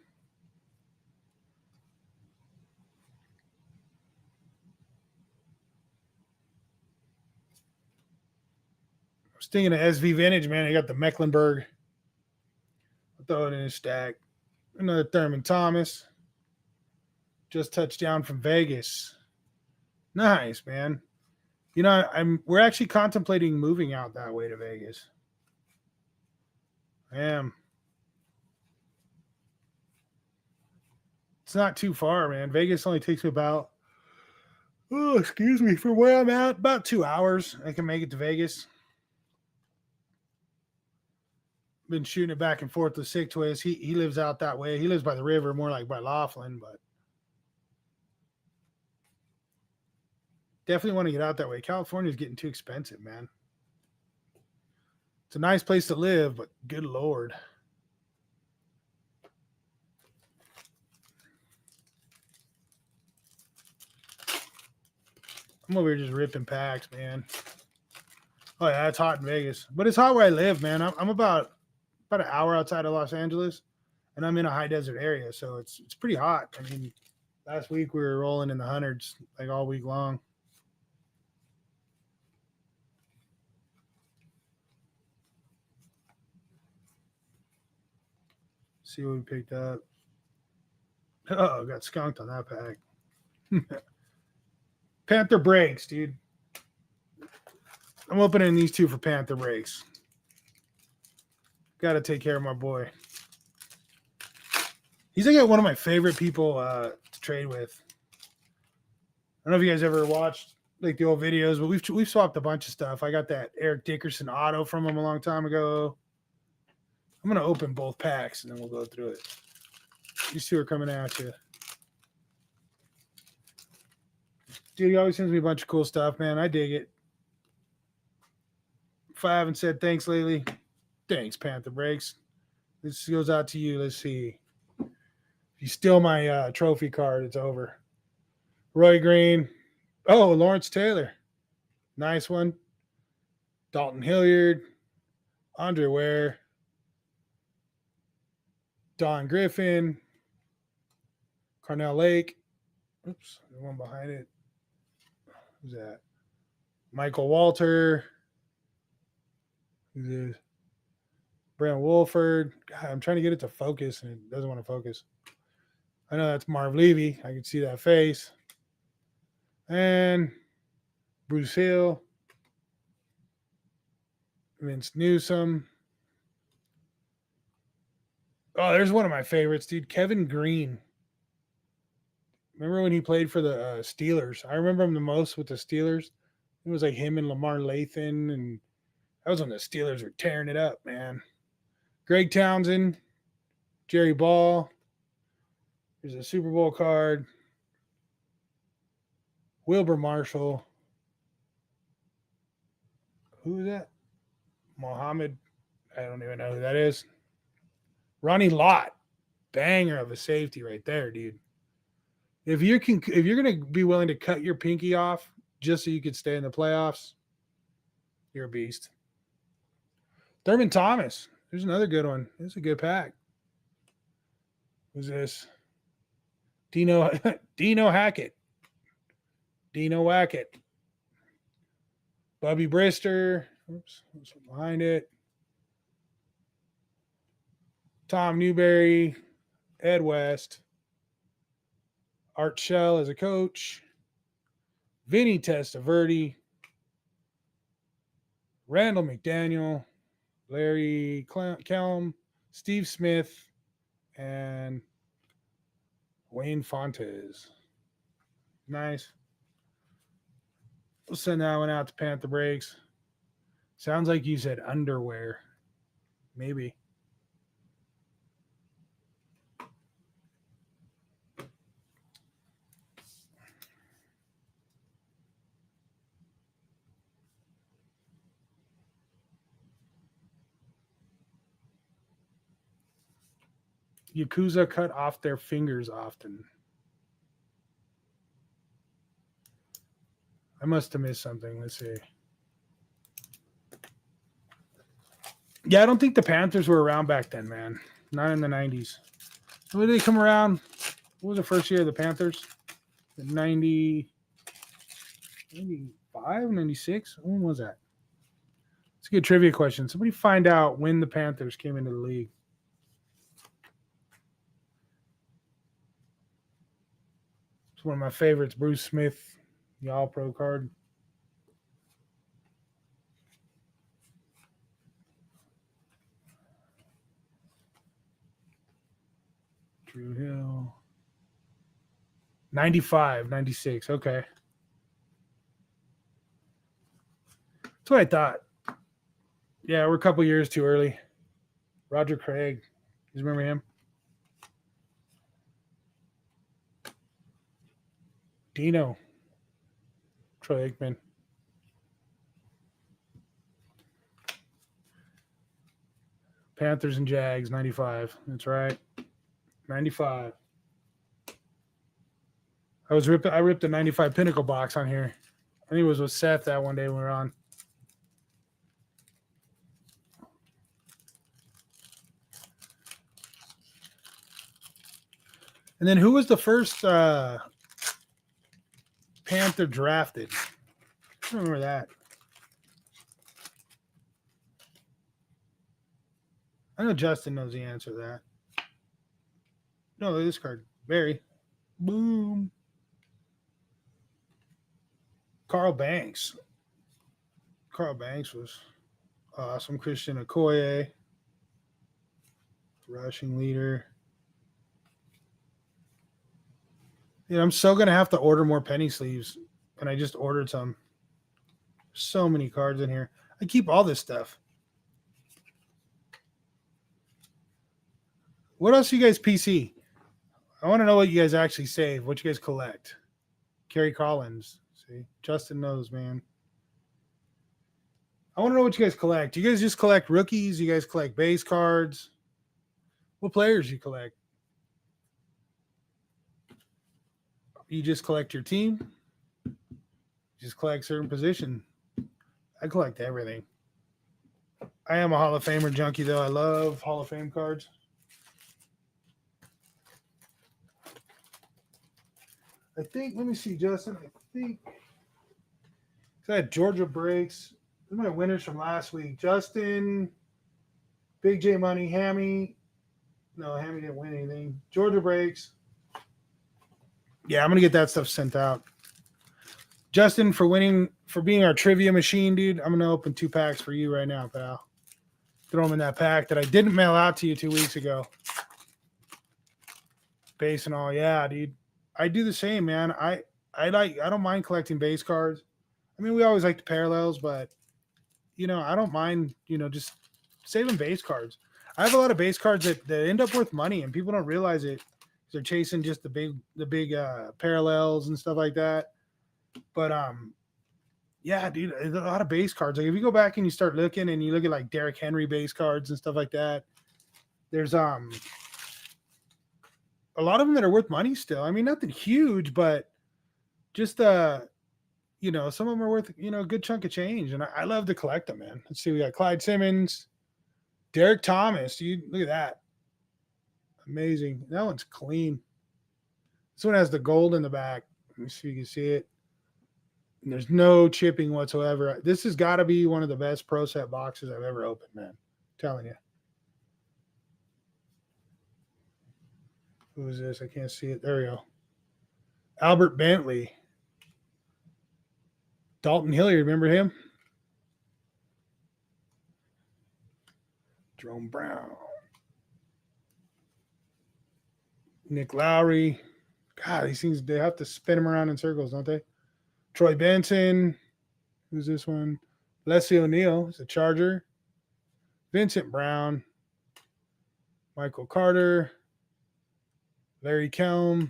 I was thinking of SV Vintage, man. He got the Mecklenburg. I'll throw it in his stack. Another Thurman Thomas. Just touchdown from Vegas. Nice, man. You know, we're actually contemplating moving out that way to Vegas. I am. It's not too far, man. Vegas only takes me about, from where I'm at, about 2 hours. I can make it to Vegas. Been shooting it back and forth with Sick Twist. He lives out that way. He lives by the river, more like by Laughlin, but definitely want to get out that way. California is getting too expensive, man. It's a nice place to live, but good Lord. I'm over here just ripping packs, man. Oh, yeah, it's hot in Vegas. But it's hot where I live, man. I'm about about an hour outside of Los Angeles, and I'm in a high desert area, so it's pretty hot. I mean, last week we were rolling in the hundreds like all week long. See what we picked up. Oh, got skunked on that pack. Panther breaks, dude. I'm opening these two for Panther breaks. Got to take care of my boy. He's like one of my favorite people to trade with. I don't know if you guys ever watched like the old videos, but we've swapped a bunch of stuff. I got that Eric Dickerson auto from him a long time ago. I'm gonna open both packs and then we'll go through it. These two are coming at you. Dude, he always sends me a bunch of cool stuff, man. I dig it. If I haven't said thanks lately, thanks, Panther Breaks. This goes out to you. Let's see. If you steal my trophy card, it's over. Roy Green. Oh, Lawrence Taylor. Nice one. Dalton Hilliard. Andre Ware. Don Griffin. Carnell Lake. Oops, the one behind it. Who's that? Michael Walter. Who's this? Brent Wolford. God, I'm trying to get it to focus, and it doesn't want to focus. I know that's Marv Levy. I can see that face. And Bruce Hill. Vince Newsom. Oh, there's one of my favorites, dude. Kevin Green. Remember when he played for the Steelers? I remember him the most with the Steelers. It was like him and Lamar Lathan, and that was when the Steelers were tearing it up, man. Greg Townsend, Jerry Ball. There's a Super Bowl card. Wilbur Marshall. Who is that? Mohammed. I don't even know who that is. Ronnie Lott. Banger of a safety right there, dude. If you're going to be willing to cut your pinky off just so you could stay in the playoffs, you're a beast. Thurman Thomas. There's another good one. This is a good pack. Who's this? Dino Hackett. Dino Wackett. Bubby Brister. Oops, what's behind it? Tom Newberry. Ed West. Art Shell as a coach. Vinny Testaverde. Randall McDaniel. Larry Kelm. Steve Smith. And Wayne Fontes. Nice. We'll send that one out to Panther Breaks. Sounds like you said underwear. Maybe. Yakuza cut off their fingers often. I must have missed something. Let's see. Yeah, I don't think the Panthers were around back then, man. Not in the 90s. When did they come around? What was the first year of the Panthers? 90, 95, 96? When was that? It's a good trivia question. Somebody find out when the Panthers came into the league. It's one of my favorites, Bruce Smith, the All-Pro card. Drew Hill. 95, 96. Okay. That's what I thought. Yeah, we're a couple years too early. Roger Craig. You remember him? Dino. Troy Aikman. Panthers and Jags, 95. That's right. 95. I ripped a 95 Pinnacle box on here. I think it was with Seth that one day when we were on. And then who was the first Panther drafted? I don't remember that. I know Justin knows the answer to that. No, look at this card. Barry. Boom. Carl Banks. Carl Banks was awesome. Christian Okoye. Rushing leader. Yeah, I'm so going to have to order more penny sleeves. And I just ordered some. So many cards in here. I keep all this stuff. What else you guys PC? I want to know what you guys actually save, what you guys collect. Kerry Collins. See, Justin knows, man. I want to know what you guys collect. Do you guys just collect rookies? You guys collect base cards? What players you collect? You just collect your team? You just collect certain position? I collect everything. I am a Hall of Famer junkie, though. I love Hall of Fame cards. I think, let me see, Justin. I think I had Georgia breaks. These are my winners from last week. Justin, Big J Money, Hammie. No, Hammie didn't win anything. Georgia breaks. Yeah, I'm gonna get that stuff sent out. Justin, for being our trivia machine, dude. I'm gonna open 2 packs for you right now, pal. Throw them in that pack that I didn't mail out to you 2 weeks ago. Base and all, yeah, dude. I do the same, man. I don't mind collecting base cards. I mean, we always like the parallels, but I don't mind, just saving base cards. I have a lot of base cards that end up worth money, and people don't realize it. They're chasing just the big parallels and stuff like that. But yeah, dude, there's a lot of base cards. Like if you go back and you start looking and you look at like Derrick Henry base cards and stuff like that, there's a lot of them that are worth money still. I mean, nothing huge, but just some of them are worth a good chunk of change, and I love to collect them, man. Let's see, we got Clyde Simmons, Derek Thomas, dude. Look at that, amazing. That one's clean. This one has the gold in the back. Let me see if you can see it. And there's no chipping whatsoever. This has got to be one of the best Pro Set boxes I've ever opened, man. I'm telling you. Who is this? I can't see it. There we go. Albert Bentley. Dalton Hilliard, remember him? Jerome Brown. Nick Lowry. God, these things, they have to spin them around in circles, don't they? Troy Benson. Who's this one? Leslie O'Neal is a Charger. Vincent Brown. Michael Carter. Larry Kelm.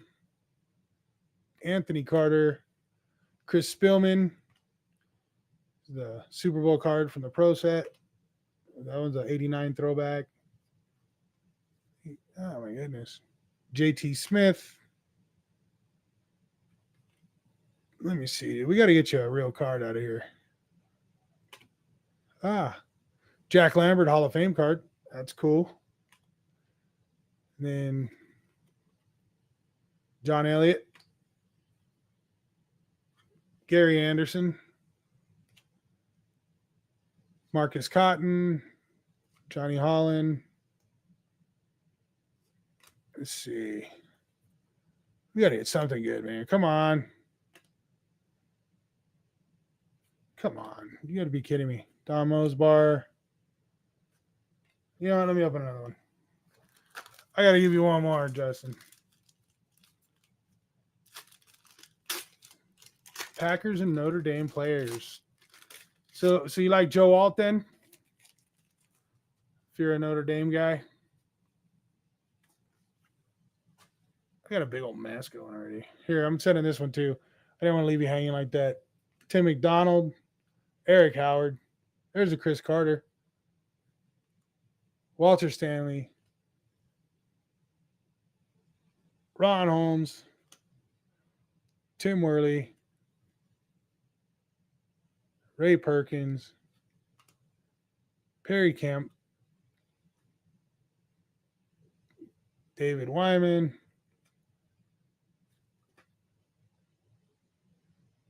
Anthony Carter. Chris Spillman. The Super Bowl card from the Pro Set. That one's an 89 throwback. Oh, my goodness. JT Smith. Let me see. We got to get you a real card out of here. Jack Lambert Hall of Fame card. That's cool. And then John Elliott. Gary Anderson. Marcus Cotton. Johnny Holland. Let's see. We got to get something good, man. Come on. Come on. You got to be kidding me. Don Mosbar. You know what? Let me open another one. I got to give you one more, Justin. Packers and Notre Dame players. So you like Joe Alt then? If you're a Notre Dame guy. I got a big old mess going already. Here, I'm sending this one too. I didn't want to leave you hanging like that. Tim McDonald, Eric Howard. There's a Chris Carter. Walter Stanley. Ron Holmes. Tim Worley. Ray Perkins. Perry Kemp. David Wyman.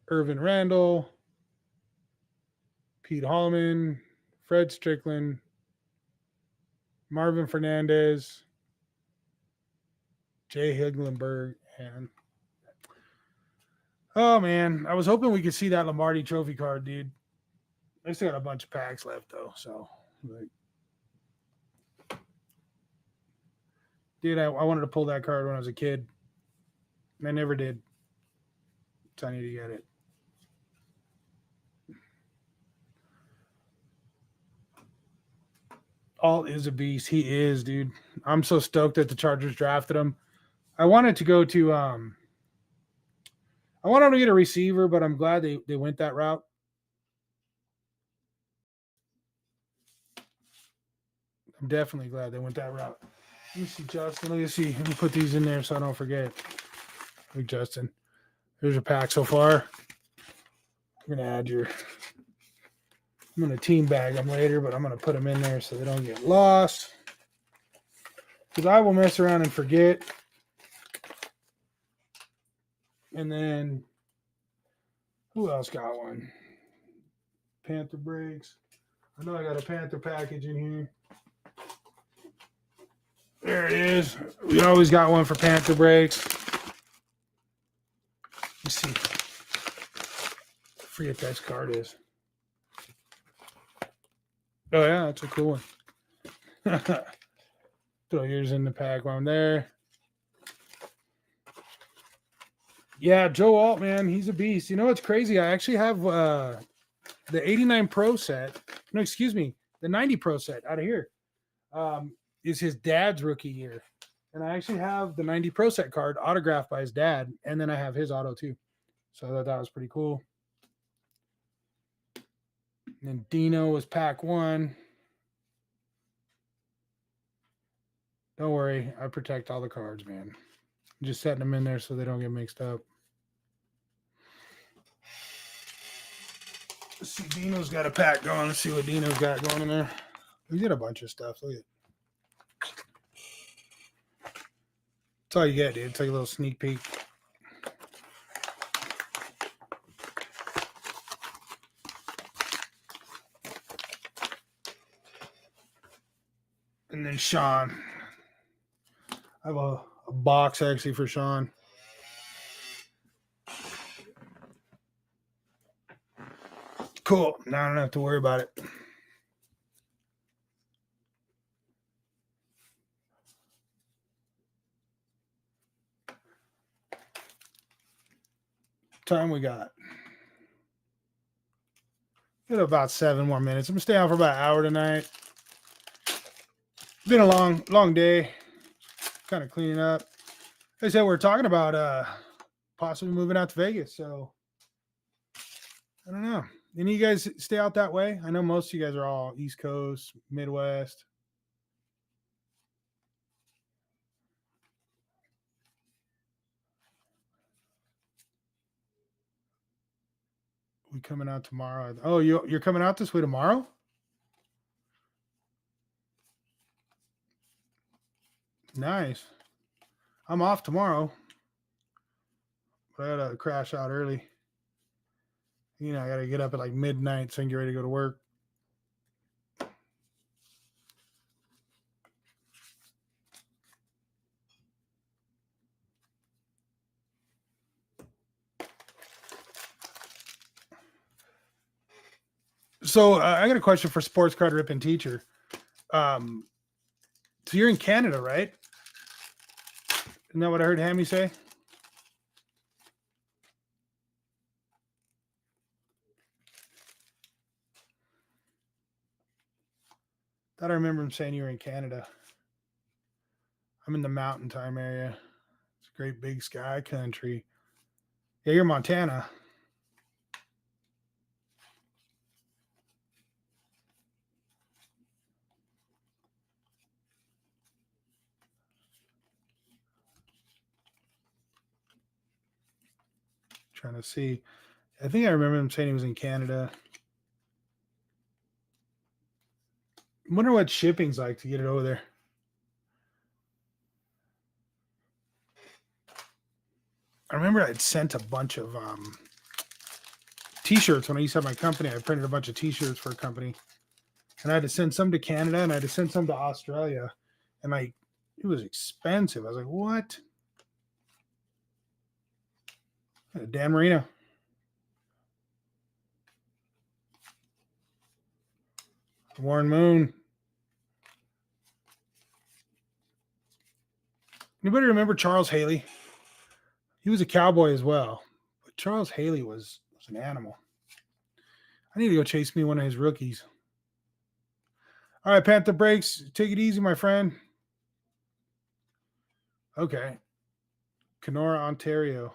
Irvin Randall, Pete Hallman, Fred Strickland, Marvin Fernandez, Jay Higlenberg, and oh man, I was hoping we could see that Lombardi Trophy card, dude. I still got a bunch of packs left though, so like, dude, I wanted to pull that card when I was a kid. I never did. So I need to get it. Alt is a beast. He is, dude. I'm so stoked that the Chargers drafted him. I wanted to go to I wanted to get a receiver, but I'm glad they went that route. I'm definitely glad they went that route. Let me see, Justin. Let me see. Let me put these in there so I don't forget. Hey, Justin. Here's your pack so far. I'm gonna add your. I'm gonna team bag them later, but I'm gonna put them in there so they don't get lost. Because I will mess around and forget. And then who else got one? Panther breaks. I know I got a Panther package in here. There it is. We always got one for Panther breaks. Let's see. I forget that card is. Oh yeah, that's a cool one. Throw yours in the pack while I'm there. Yeah, Joe Alt, man, he's a beast. You know what's crazy? I actually have the 89 Pro set. No, excuse me, the 90 Pro set out of here. Is his dad's rookie year. And I actually have the 90 Pro set card autographed by his dad, and then I have his auto too. So I thought that was pretty cool. And then Dino was pack 1. Don't worry, I protect all the cards, man. I'm just setting them in there so they don't get mixed up. Let's see, Dino's got a pack going. Let's see what Dino's got going in there. We did a bunch of stuff. Look at it. That's all you get, dude. It's like a little sneak peek. And then Sean. I have a box actually for Sean. Cool. Now I don't have to worry about it. Time we got. Got about 7 more minutes. I'm gonna stay on for about an hour tonight. Been a long day. Kind of cleaning up. Like I said, we're talking about possibly moving out to Vegas. So I don't know. Any of you guys stay out that way? I know most of you guys are all East Coast, Midwest. We coming out tomorrow. Oh, you're coming out this way tomorrow? Nice. I'm off tomorrow. But I gotta crash out early. You know, I gotta get up at like midnight so I can get ready to go to work. So I got a question for Sports Card Ripping Teacher. So you're in Canada, right? Isn't that what I heard Hammie say? Thought I remember him saying you were in Canada. I'm in the Mountain Time area. It's a great big sky country. Yeah, you're Montana. Trying to see. I think I remember him saying he was in Canada. I wonder what shipping's like to get it over there. I remember I'd sent a bunch of T-shirts. When I used to have my company, I printed a bunch of T-shirts for a company. And I had to send some to Canada and I had to send some to Australia. And it was expensive. I was like, what? Dan Marino. Warren Moon. Anybody remember Charles Haley? He was a cowboy as well. But Charles Haley was an animal. I need to go chase me one of his rookies. All right, Panther Breaks. Take it easy, my friend. Okay. Kenora, Ontario.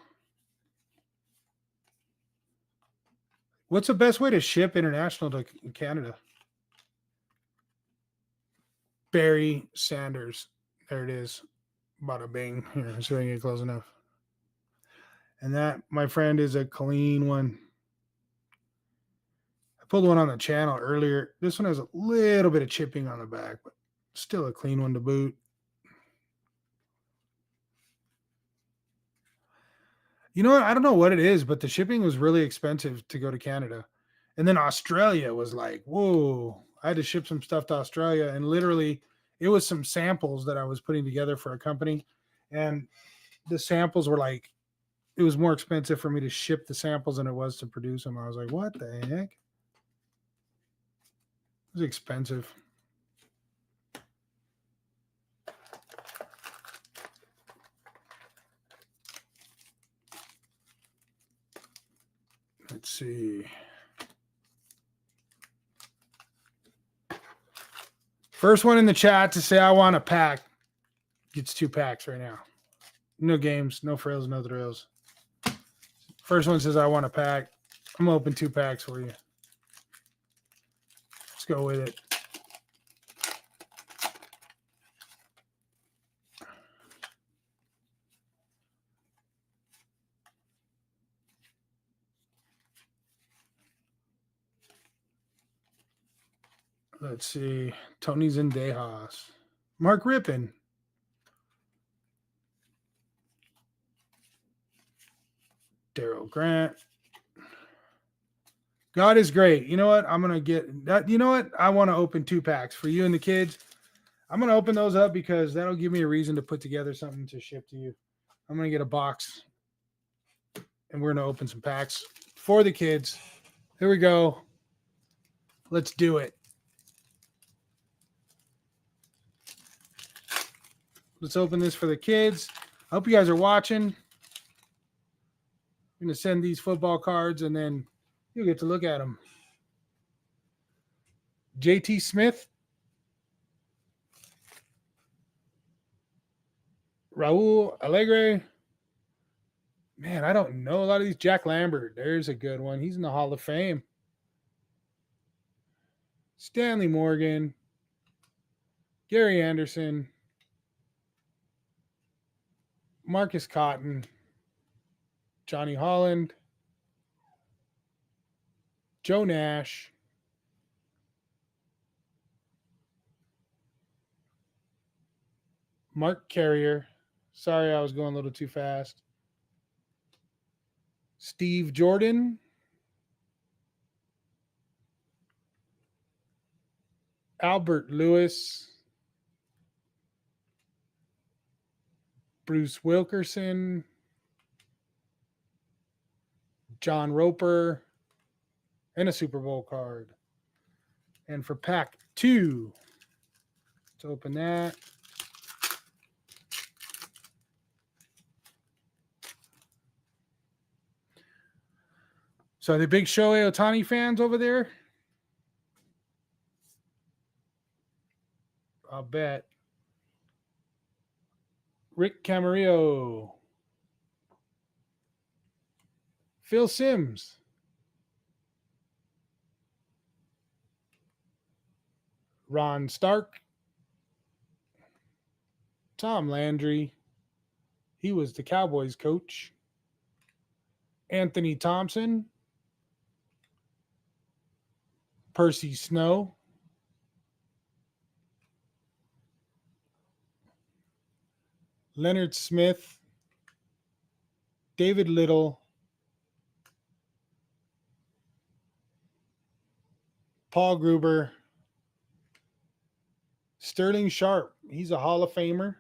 What's the best way to ship international to Canada? Barry Sanders. There it is. Bada bing. Here, so I can get close enough. And that, my friend, is a clean one. I pulled one on the channel earlier. This one has a little bit of chipping on the back, but still a clean one to boot. You know what? I don't know what it is, but the shipping was really expensive to go to Canada. And then Australia was like, whoa. I had to ship some stuff to Australia. And literally, it was some samples that I was putting together for a company. And the samples were like, it was more expensive for me to ship the samples than it was to produce them. I was like, what the heck? It was expensive. Let's see. First one in the chat to say I want a pack gets 2 packs right now. No games, no frills, no thrills. First one says I want a pack. I'm gonna open 2 packs for you. Let's go with it. Let's see. Tony Zendejas. Mark Rippon. Daryl Grant. God is great. You know what? I'm going to get that. You know what? I want to open 2 packs for you and the kids. I'm going to open those up because that'll give me a reason to put together something to ship to you. I'm going to get a box and we're going to open some packs for the kids. Here we go. Let's do it. Let's open this for the kids. I hope you guys are watching. I'm going to send these football cards and then you'll get to look at them. JT Smith. Raul Alegre. Man, I don't know a lot of these. Jack Lambert. There's a good one. He's in the Hall of Fame. Stanley Morgan. Gary Anderson. Marcus Cotton. Johnny Holland. Joe Nash. Mark Carrier. Sorry, I was going a little too fast. Steve Jordan. Albert Lewis. Bruce Wilkerson. John Roper. And a Super Bowl card. And for pack 2, let's open that. So are the big Shohei Ohtani fans over there? I'll bet. Rick Camarillo. Phil Simms. Ron Stark. Tom Landry. He was the Cowboys coach. Anthony Thompson. Percy Snow. Leonard Smith. David Little. Paul Gruber, Sterling Sharp. He's a Hall of Famer,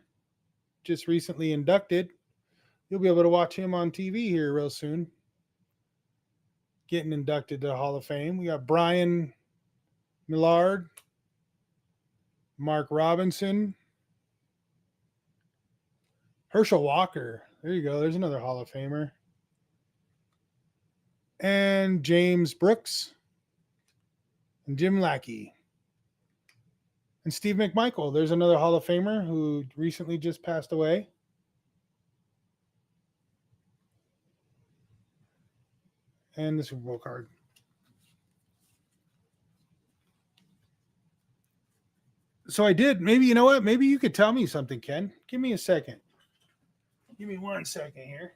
just recently inducted. You'll be able to watch him on TV here real soon, getting inducted to the Hall of Fame. We got Brian Millard, Mark Robinson, Herschel Walker. There you go. There's another Hall of Famer. And James Brooks and Jim Lackey. And Steve McMichael. There's another Hall of Famer who recently just passed away. And the Super Bowl card. So I did. Maybe, you know what? Maybe you could tell me something, Ken. Give me a second. Give me 1 second here.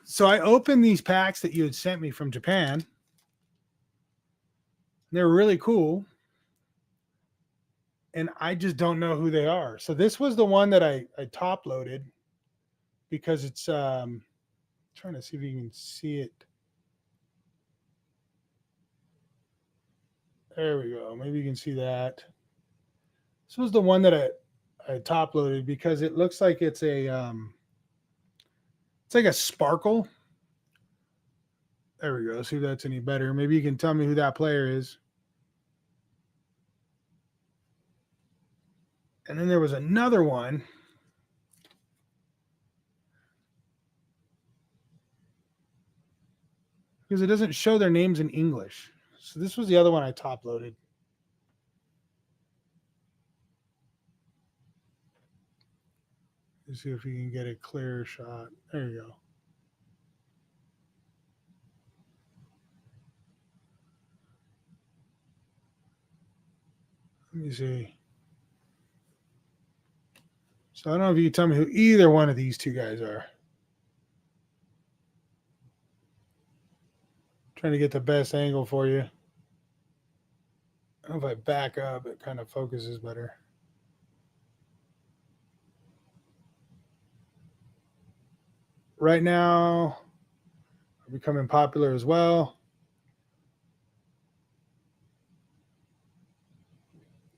So I opened these packs that you had sent me from Japan. They're really cool. And I just don't know who they are. So this was the one that I top loaded because it's trying to see if you can see it. There we go. Maybe you can see that. This was the one that I top loaded because it looks like it's a it's like a sparkle. There we go. See if that's any better. Maybe you can tell me who that player is. And then there was another one. Because it doesn't show their names in English. So this was the other one I top loaded. Let's see if we can get a clearer shot. There you go. Let me see. So I don't know if you can tell me who either one of these two guys are. Trying to get the best angle for you. I don't know if I back up, it kind of focuses better. Right now, are becoming popular as well.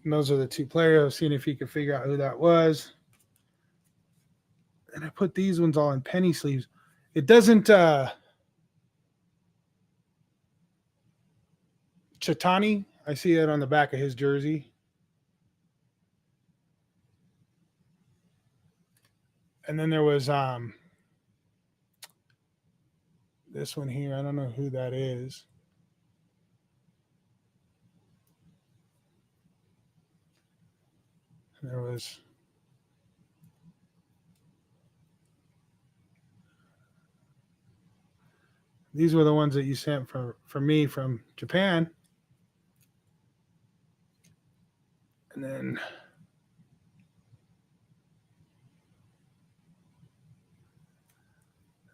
And those are the two players. I was seeing if you could figure out who that was. And I put these ones all in penny sleeves. It doesn't Chitani, I see it on the back of his jersey. And then there was this one here. I don't know who that is. And there was these were the ones that you sent for me from Japan. And then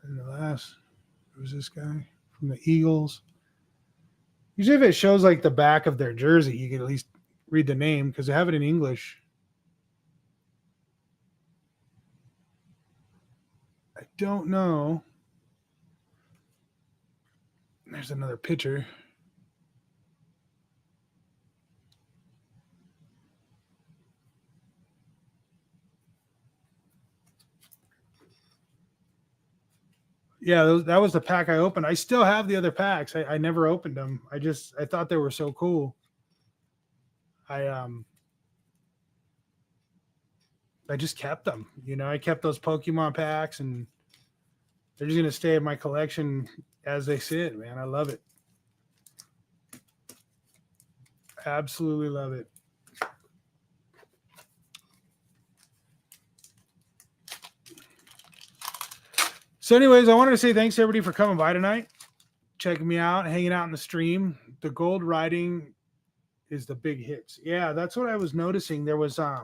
the last was this guy from the Eagles. Usually if it shows like the back of their jersey, you can at least read the name because they have it in English. I don't know. There's another picture. Yeah, that was the pack I opened. I still have the other packs. I never opened them. I thought they were so cool. I just kept them. You know, I kept those Pokemon packs, and they're just gonna stay in my collection as they sit. Man, I love it. Absolutely love it. So anyways, I wanted to say thanks to everybody for coming by tonight, checking me out, hanging out in the stream. The gold writing is the big hits. Yeah, that's what I was noticing. There was a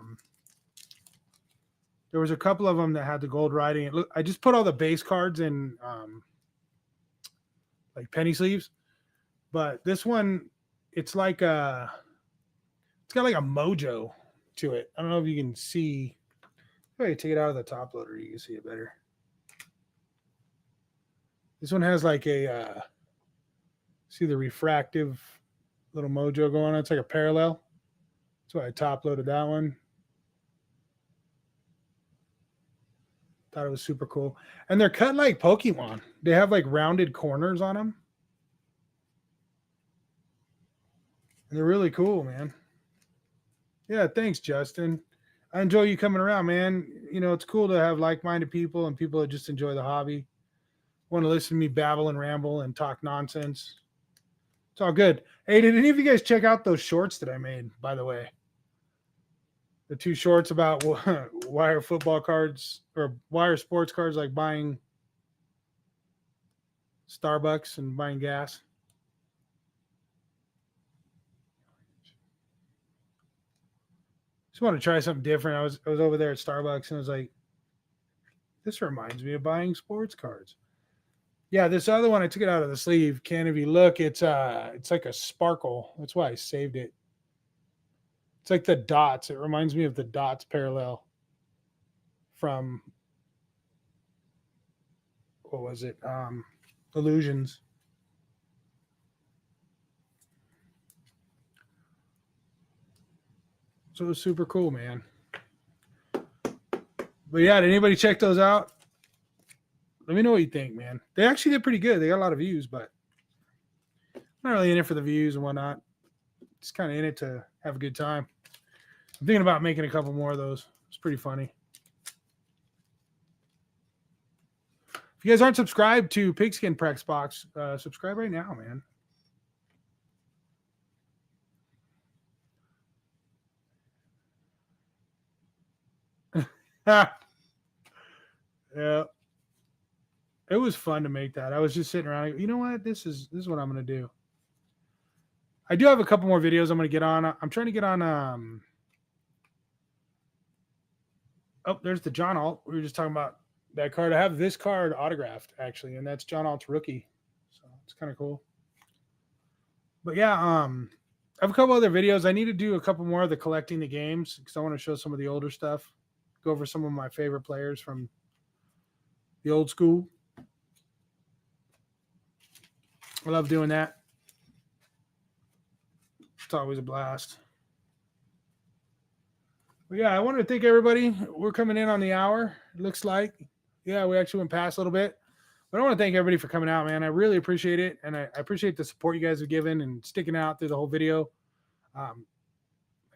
couple of them that had the gold writing. I just put all the base cards in like penny sleeves, but this one, it's got like a mojo to it. I don't know if you can see. Go ahead, take it out of the top loader. You can see it better. This one has like a, see the refractive little mojo going on. It's like a parallel. That's why I top loaded that one. Thought it was super cool. And they're cut like Pokemon. They have like rounded corners on them. And they're really cool, man. Yeah, thanks, Justin. I enjoy you coming around, man. You know, it's cool to have like-minded people and people that just enjoy the hobby. Want to listen to me babble and ramble and talk nonsense. It's all good. Hey, did any of you guys check out those shorts that I made, by the way? The 2 shorts about wire football cards or wire sports cards, like buying Starbucks and buying gas. Just want to try something different. I was over there at Starbucks and I was like, this reminds me of buying sports cards. Yeah, this other one, I took it out of the sleeve. Ken, if you look, it's like a sparkle. That's why I saved it. It's like the dots. It reminds me of the dots parallel from, what was it? Illusions. So it was super cool, man. But yeah, did anybody check those out? Let me know what you think, man. They actually did pretty good. They got a lot of views, but I'm not really in it for the views and whatnot. Just kind of in it to have a good time. I'm thinking about making a couple more of those. It's pretty funny. If you guys aren't subscribed to Pigskin Press Box, subscribe right now, man. Yeah. It was fun to make that. I was just sitting around. You know what? This is what I'm going to do. I do have a couple more videos I'm going to get on. I'm trying to get on. Oh, there's the John Alt. We were just talking about that card. I have this card autographed, actually, and that's John Alt's rookie. So it's kind of cool. But yeah, I have a couple other videos. I need to do a couple more of the collecting the games because I want to show some of the older stuff. Go over some of my favorite players from the old school. I love doing that. It's always a blast. But yeah, I want to thank everybody. We're coming in on the hour, it looks like. Yeah, we actually went past a little bit. But I want to thank everybody for coming out, man. I really appreciate it. And I appreciate the support you guys have given and sticking out through the whole video. I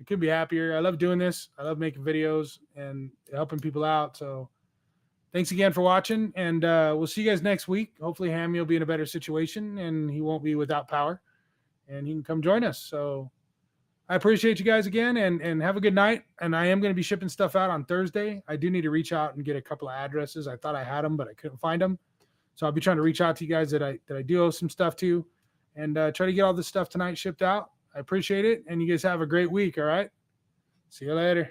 could be happier. I love doing this. I love making videos and helping people out. So thanks again for watching. And we'll see you guys next week. Hopefully Hammie will be in a better situation and he won't be without power. And he can come join us. So I appreciate you guys again and have a good night. And I am going to be shipping stuff out on Thursday. I do need to reach out and get a couple of addresses. I thought I had them, but I couldn't find them. So I'll be trying to reach out to you guys that I do owe some stuff to and try to get all this stuff tonight shipped out. I appreciate it. And you guys have a great week. All right. See you later.